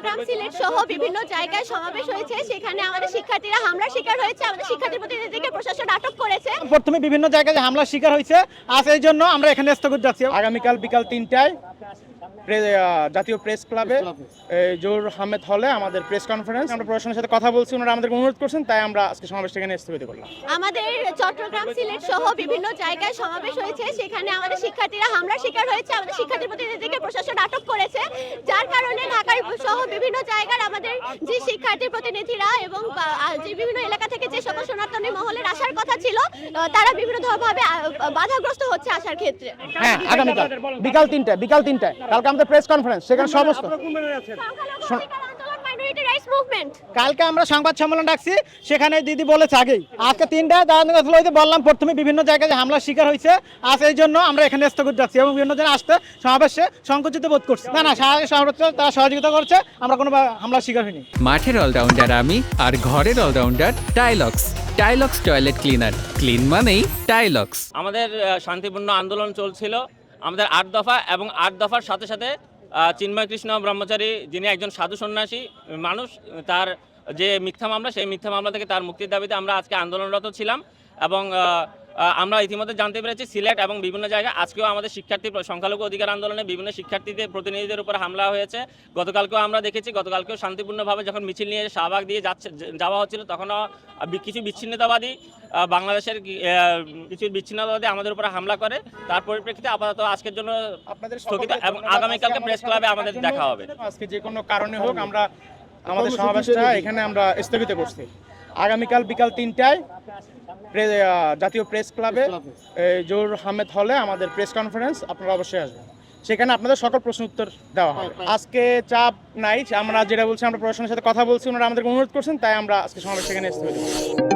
চট্টগ্রাম, সিলেট সহ বিভিন্ন জায়গায় সমাবেশ হয়েছে। সেখানে আমাদের শিক্ষার্থীরা হামলার শিকার হয়েছে। আমাদের শিক্ষার্থী প্রতিনিধিকে প্রশাসন আটক করেছে। প্রথমে বিভিন্ন জায়গায় হামলার শিকার হয়েছে, আজ এই জন্য আমরা এখানে স্থগিত যাচ্ছি। আগামীকাল বিকাল ৩টায় জাতীয় প্রেস ক্লাবে জহুর আহমেদ হলে আমাদের প্রেস কনফারেন্স। আমরা প্রশাসনের সাথে কথা বলছি, ওনারা আমাদেরকে অনুরোধ করছেন, তাই আমরা আজকে সমাবেশটা এখানে স্থগিত করলাম। আমাদের চট্টগ্রাম, সিলেট সহ বিভিন্ন জায়গায় সমাবেশ হয়েছে। সেখানে আমাদের শিক্ষার্থীরা হামলার শিকার হয়েছে। আমাদের শিক্ষার্থী প্রতিনিধিকে প্রশাসন আটক করেছে, যার কারণে ঢাকার সহ বিভিন্ন জায়গার আমাদের যে শিক্ষার্থী প্রতিনিধিরা এবং যে বিভিন্ন এলাকা থেকে যে সকল সনাতনী মহলের আসার কথা ছিল, তারা বিভিন্নভাবে বাধাগ্রস্ত হচ্ছে আসার ক্ষেত্রে। হ্যাঁ, আগামীকাল বিকাল ৩টায় কালকে আমাদের প্রেস কনফারেন্স, সেখানে সমস্ত কালকে আমরা সংবাদ সম্মেলন ডাকছি। সেখানে দিদি বলেছে আগেই, আজকে ৩টায় বললাম প্রথমে বিভিন্ন জায়গায় হামলার শিকার হয়েছে, আজ এই জন্য আমরা এখানে স্থগিত যাচ্ছি এবং বিভিন্ন জন আসতে সমাবেশে সংকুচিত বোধ করছে। না তারা সহযোগিতা করছে, আমরা কোনো হামলার শিকার হইনি। মাঠের অলরাউন্ডার আমি, আর ঘরের allrounder Tylox. Tylox toilet cleaner, clean মানেই টাইলক্স। আমাদের শান্তিপূর্ণ আন্দোলন চলছিল, আমাদের ৮ দফা এবং ৮ দফার সাথে সাথে চিন্ময় কৃষ্ণ ব্রহ্মচারী, যিনি একজন সাধু সন্ন্যাসী মানুষ, তার যে মিথ্যা মামলা, সেই মিথ্যা মামলা থেকে তার মুক্তির দাবিতে আমরা আজকে আন্দোলনরত ছিলাম। এবং আমরা ইতিমধ্যে জানতে পেরেছি সিলেট এবং বিভিন্ন জায়গায় আজকেও আমাদের শিক্ষার্থী সংখ্যালঘু অধিকার আন্দোলনে বিভিন্ন শিক্ষার্থীদের প্রতিনিধিদের উপর হামলা হয়েছে। গতকালকেও আমরা দেখেছি, গতকালকেও শান্তিপূর্ণভাবে যখন মিছিল নিয়ে শাহবাগ দিয়ে যাওয়া হচ্ছিল, তখনও কিছু বিচ্ছিন্নতাবাদী বাংলাদেশের কিছু বিচ্ছিন্নতাবাদী আমাদের উপরে হামলা করে। তার পরিপ্রেক্ষিতে আপাতত আজকের জন্য স্থগিত এবং আগামীকালকে প্রেস ক্লাবে আমাদের দেখা হবে। আজকে যে কোনো কারণে হোক আমরা আমাদের সমাবেশটা এখানে আমরা স্থগিত করছি। আগামীকাল বিকাল ৩টায় জাতীয় প্রেস ক্লাবে জহুর আহমেদ হলে আমাদের প্রেস কনফারেন্স, আপনারা অবশ্যই আসবেন। সেখানে আপনাদের সকল প্রশ্ন উত্তর দেওয়া হবে। আজকে চাপ নাই, আমরা যেটা বলছি, আমরা প্রশাসনের সাথে কথা বলছি, ওনারা আমাদেরকে অনুরোধ করছেন, তাই আমরা আজকে সমাবেশ এখানে স্থগিত করছি।